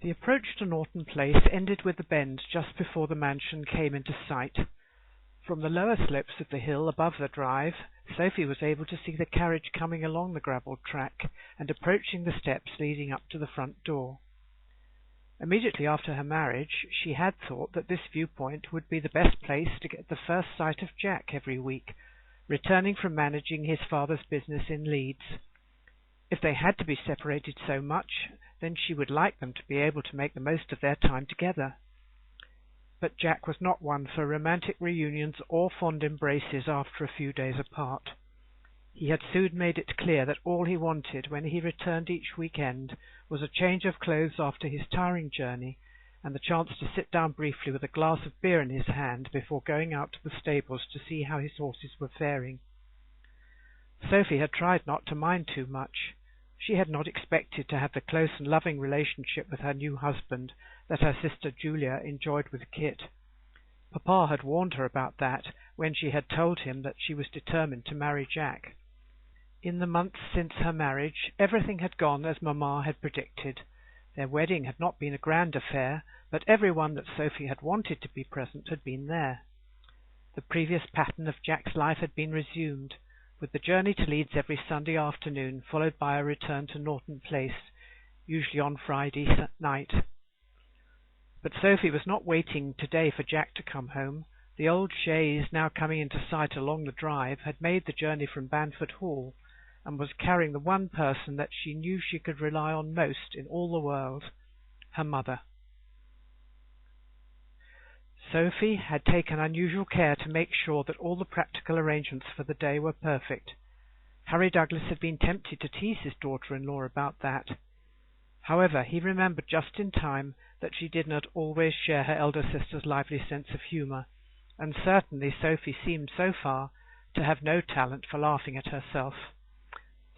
The approach to Norton Place ended with the bend just before the mansion came into sight. From the lower slopes of the hill above the drive, Sophie was able to see the carriage coming along the gravelled track and approaching the steps leading up to the front door. Immediately after her marriage, she had thought that this viewpoint would be the best place to get the first sight of Jack every week, returning from managing his father's business in Leeds. If they had to be separated so much, then she would like them to be able to make the most of their time together. But Jack was not one for romantic reunions or fond embraces after a few days apart. He had soon made it clear that all he wanted when he returned each weekend was a change of clothes after his tiring journey, and the chance to sit down briefly with a glass of beer in his hand before going out to the stables to see how his horses were faring. Sophie had tried not to mind too much. She had not expected to have the close and loving relationship with her new husband that her sister Julia enjoyed with Kit. Papa had warned her about that when she had told him that she was determined to marry Jack. In the months since her marriage, everything had gone as Mamma had predicted. Their wedding had not been a grand affair, but everyone that Sophie had wanted to be present had been there. The previous pattern of Jack's life had been resumed, with the journey to Leeds every Sunday afternoon, followed by a return to Norton Place, usually on Friday night. But Sophie was not waiting today for Jack to come home. The old chaise, now coming into sight along the drive, had made the journey from Banford Hall, and was carrying the one person that she knew she could rely on most in all the world, her mother. Sophie had taken unusual care to make sure that all the practical arrangements for the day were perfect. Harry Douglas had been tempted to tease his daughter-in-law about that. However, he remembered just in time that she did not always share her elder sister's lively sense of humour, and certainly Sophie seemed so far to have no talent for laughing at herself.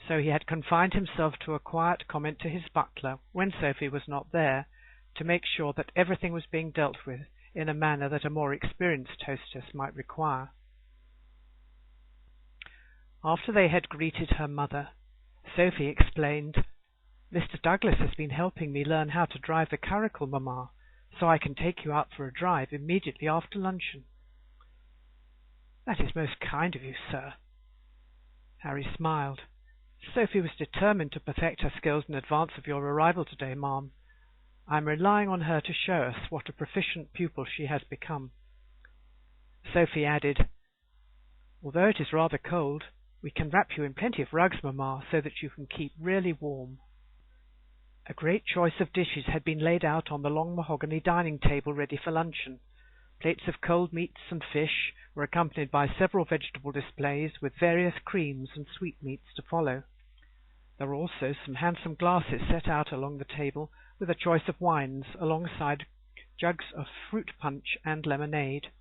So he had confined himself to a quiet comment to his butler, when Sophie was not there, to make sure that everything was being dealt with in a manner that a more experienced hostess might require. After they had greeted her mother, Sophie explained, "Mr. Douglas has been helping me learn how to drive the curricle, Mamma, so I can take you out for a drive immediately after luncheon." "That is most kind of you, sir." Harry smiled. "Sophie was determined to perfect her skills in advance of your arrival today, ma'am. I am relying on her to show us what a proficient pupil she has become." Sophie added, "Although it is rather cold, we can wrap you in plenty of rugs, Mamma, so that you can keep really warm." A great choice of dishes had been laid out on the long mahogany dining table ready for luncheon. Plates of cold meats and fish were accompanied by several vegetable displays, with various creams and sweetmeats to follow. There were also some handsome glasses set out along the table, with a choice of wines, alongside jugs of fruit punch and lemonade.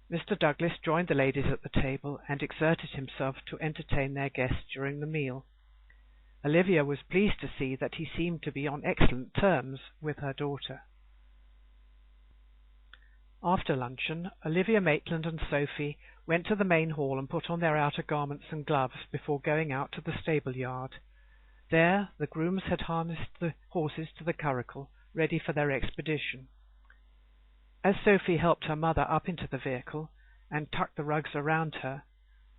Mr. Douglas joined the ladies at the table, and exerted himself to entertain their guests during the meal. Olivia was pleased to see that he seemed to be on excellent terms with her daughter. After luncheon, Olivia Maitland and Sophie went to the main hall and put on their outer garments and gloves before going out to the stable yard. There the grooms had harnessed the horses to the curricle, ready for their expedition. As Sophie helped her mother up into the vehicle and tucked the rugs around her,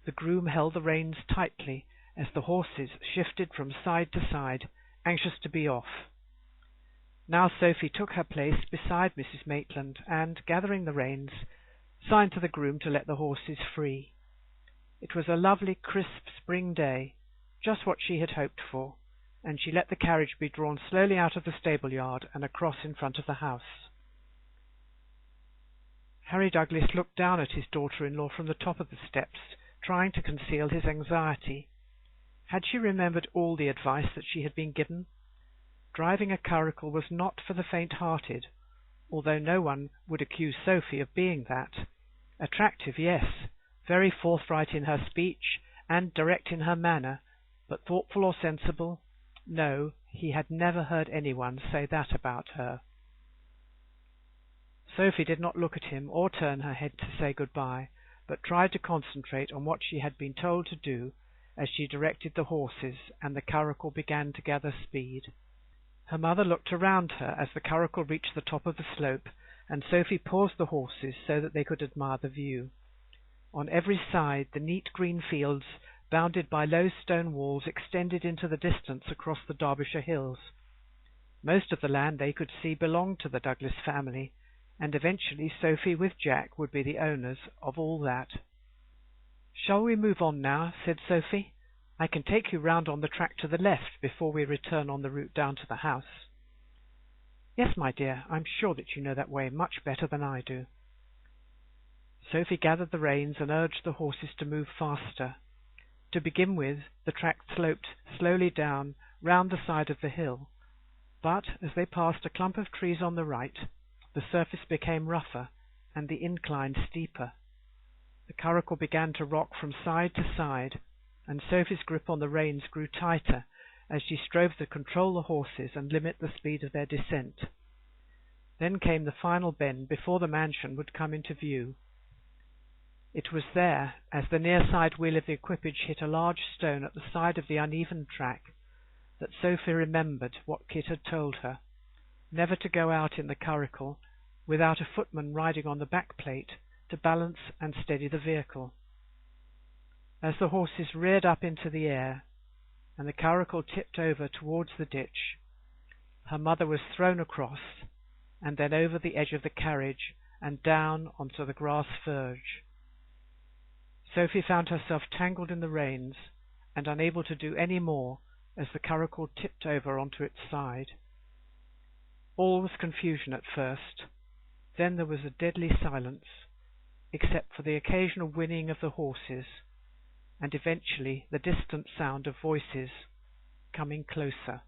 the groom held the reins tightly as the horses shifted from side to side, anxious to be off. Now Sophie took her place beside Mrs. Maitland and, gathering the reins, signed to the groom to let the horses free. It was a lovely, crisp spring day, just what she had hoped for, and she let the carriage be drawn slowly out of the stable yard and across in front of the house. Harry Douglas looked down at his daughter-in-law from the top of the steps, trying to conceal his anxiety. Had she remembered all the advice that she had been given? Driving a curricle was not for the faint-hearted, although no one would accuse Sophie of being that. Attractive, yes, very forthright in her speech, and direct in her manner, but thoughtful or sensible? No, he had never heard anyone say that about her. Sophie did not look at him or turn her head to say goodbye, but tried to concentrate on what she had been told to do as she directed the horses and the curricle began to gather speed. Her mother looked around her as the curricle reached the top of the slope, and Sophie paused the horses so that they could admire the view. On every side the neat green fields, bounded by low stone walls, extended into the distance across the Derbyshire hills. Most of the land they could see belonged to the Douglas family, and eventually Sophie with Jack would be the owners of all that. "Shall we move on now?" said Sophie. "I can take you round on the track to the left before we return on the route down to the house." "Yes, my dear, I'm sure that you know that way much better than I do." Sophie gathered the reins and urged the horses to move faster. To begin with, the track sloped slowly down round the side of the hill, but as they passed a clump of trees on the right, the surface became rougher and the incline steeper. The curricle began to rock from side to side, and Sophie's grip on the reins grew tighter as she strove to control the horses and limit the speed of their descent. Then came the final bend before the mansion would come into view. It was there, as the near side wheel of the equipage hit a large stone at the side of the uneven track, that Sophie remembered what Kit had told her, never to go out in the curricle without a footman riding on the back plate to balance and steady the vehicle. As the horses reared up into the air, and the curricle tipped over towards the ditch, her mother was thrown across, and then over the edge of the carriage and down onto the grass verge. Sophie found herself tangled in the reins and unable to do any more as the curricle tipped over onto its side. All was confusion at first. Then there was a deadly silence, except for the occasional whinnying of the horses, and eventually the distant sound of voices coming closer.